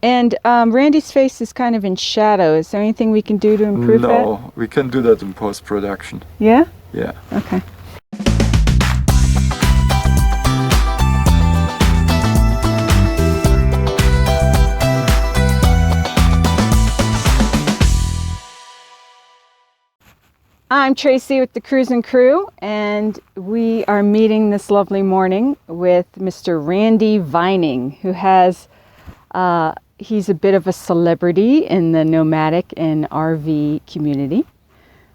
And Randy's face is kind of in shadow. Is there anything we can do to improve that? No, we can do that in post-production. Yeah? Yeah. Okay. I'm Tracy with the Cruisin' Crew, and we are meeting this lovely morning with Mr. Randy Vining, who has, he's a bit of a celebrity in the nomadic and RV community.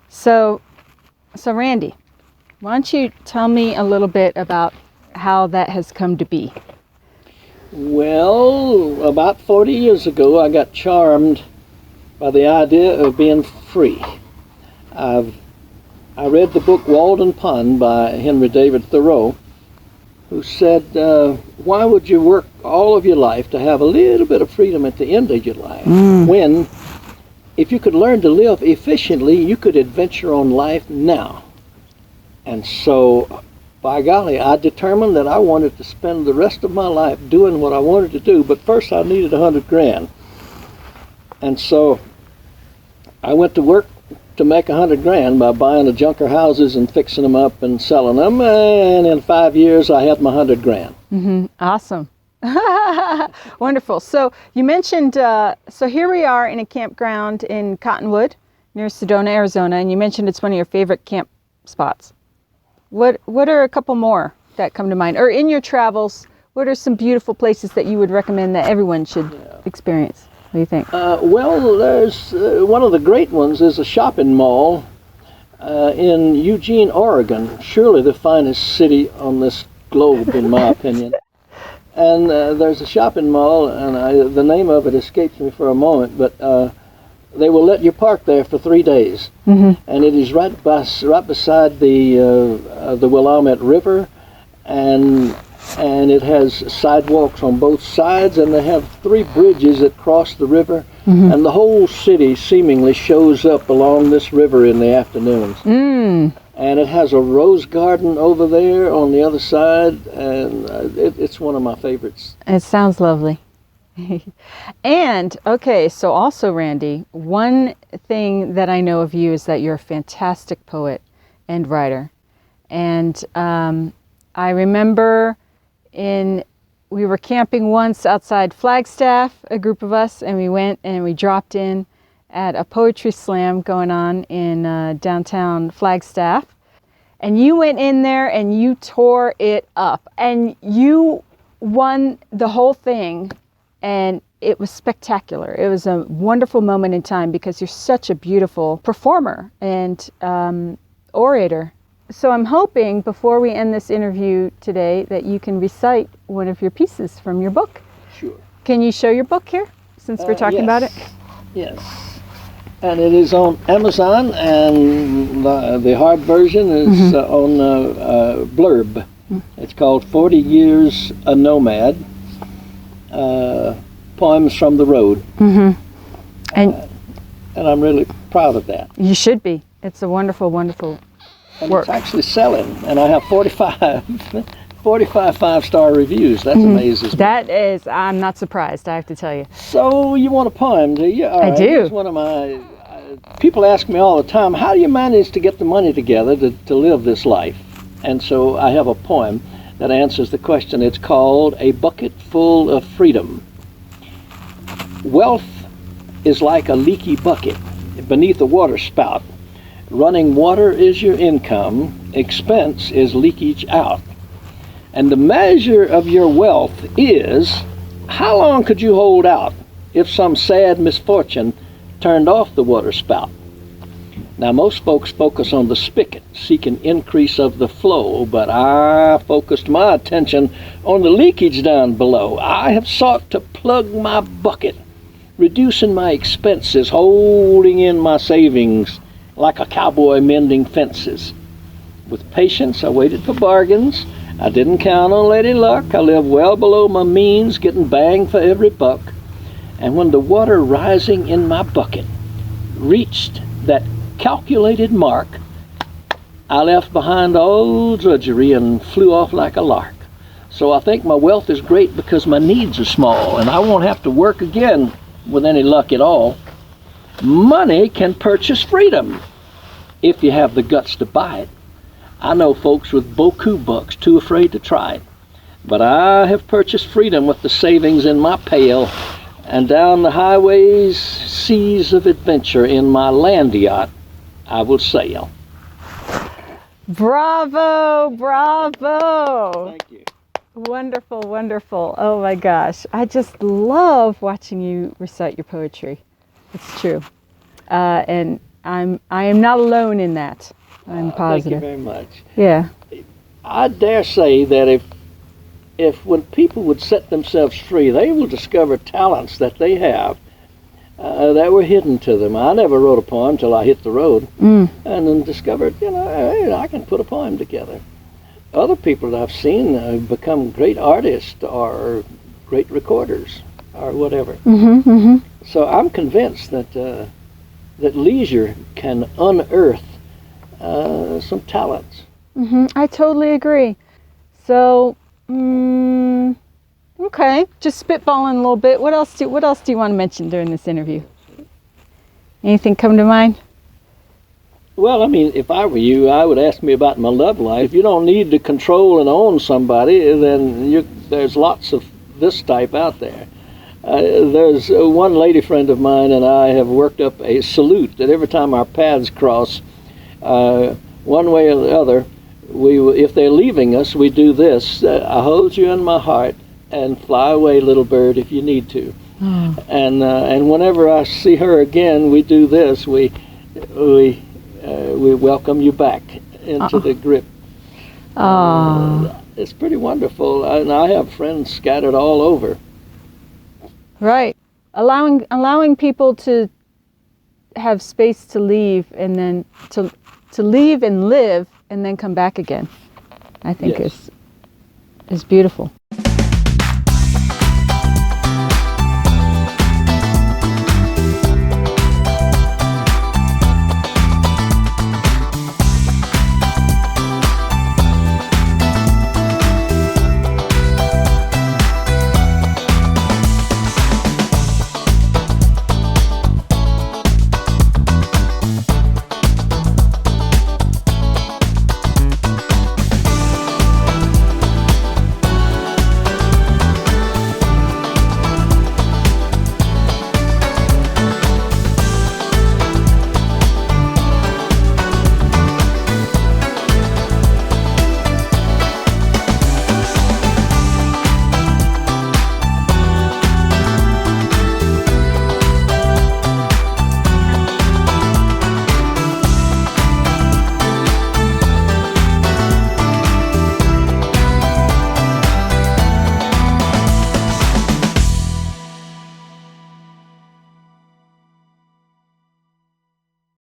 So Randy, why don't you tell me a little bit about how that has come to be? Well, about 40 years ago, I got charmed by the idea of being free. I read the book Walden Pond by Henry David Thoreau, who said, why would you work all of your life to have a little bit of freedom at the end of your life, when if you could learn to live efficiently, you could adventure on life now. And so, by golly, I determined that I wanted to spend the rest of my life doing what I wanted to do, but first I needed $100,000. And so I went to work to make $100,000 by buying the junker houses and fixing them up and selling them, and in 5 years I had my $100,000. Mm-hmm. Awesome. Wonderful. So you mentioned, so here we are in a campground in Cottonwood near Sedona, Arizona, and you mentioned it's one of your favorite camp spots. What are a couple more that come to mind? Or in your travels, what are some beautiful places that you would recommend that everyone should experience? What do you think? Well, there's one of the great ones is a shopping mall in Eugene, Oregon. Surely the finest city on this globe, in my opinion. And there's a shopping mall, and the name of it escapes me for a moment, but they will let you park there for 3 days. And it is right beside the Willamette River, and it has sidewalks on both sides, and they have 3 bridges that cross the river, and the whole city seemingly shows up along this river in the afternoons. And it has a rose garden over there on the other side, and it's one of my favorites. It sounds lovely. And, okay, so also, Randy, one thing that I know of you is that you're a fantastic poet and writer. And I remember we were camping once outside Flagstaff, a group of us, and we went and we dropped in at a poetry slam going on in downtown Flagstaff. And you went in there and you tore it up. And you won the whole thing, and it was spectacular. It was a wonderful moment in time because you're such a beautiful performer and orator. So I'm hoping before we end this interview today that you can recite one of your pieces from your book. Sure. Can you show your book here, since we're talking about it? Yes. And it is on Amazon, and the hard version is on Blurb. It's called 40 Years a Nomad, Poems from the Road. And I'm really proud of that. You should be. It's a wonderful, wonderful and work. It's actually selling, and I have 45 5-star reviews. That amazes me. That is, I'm not surprised, I have to tell you. So you want a poem, do you? All right. I do. It's one of my, people ask me all the time, how do you manage to get the money together to live this life? And so I have a poem that answers the question. It's called A Bucket Full of Freedom. Wealth is like a leaky bucket beneath a water spout. Running water is your income, expense is leakage out. And the measure of your wealth is, how long could you hold out if some sad misfortune turned off the water spout? Now, most folks focus on the spigot, seeking increase of the flow, but I focused my attention on the leakage down below. I have sought to plug my bucket, reducing my expenses, holding in my savings like a cowboy mending fences. With patience, I waited for bargains. I didn't count on Lady Luck. I lived well below my means, getting bang for every buck. And when the water rising in my bucket reached that calculated mark, I left behind all drudgery and flew off like a lark. So I think my wealth is great because my needs are small, and I won't have to work again with any luck at all. Money can purchase freedom if you have the guts to buy it. I know folks with beaucoup bucks too afraid to try it. But I have purchased freedom with the savings in my pail, and down the highways, seas of adventure in my land yacht, I will sail. Bravo, bravo. Thank you. Wonderful, wonderful. Oh my gosh. I just love watching you recite your poetry. It's true. And I am not alone in that. I'm positive. Thank you very much. Yeah. I dare say that if when people would set themselves free, they will discover talents that they have that were hidden to them. I never wrote a poem till I hit the road, and then discovered, hey, I can put a poem together. Other people that I've seen become great artists or great recorders or whatever. So I'm convinced that that leisure can unearth some talents. I totally agree. So, okay, just spitballing a little bit. What else do you want to mention during this interview? Anything come to mind? Well, I mean, if I were you, I would ask me about my love life. If you don't need to control and own somebody, then there's lots of this type out there. There's one lady friend of mine and I have worked up a salute that every time our paths cross, one way or the other, if they're leaving us, we do this. I hold you in my heart and fly away, little bird, if you need to. And whenever I see her again, we do this. We welcome you back into the grip. It's pretty wonderful, and I have friends scattered all over. Right, allowing people to have space to leave, and then to leave and live, and then come back again. I think Yes. is beautiful.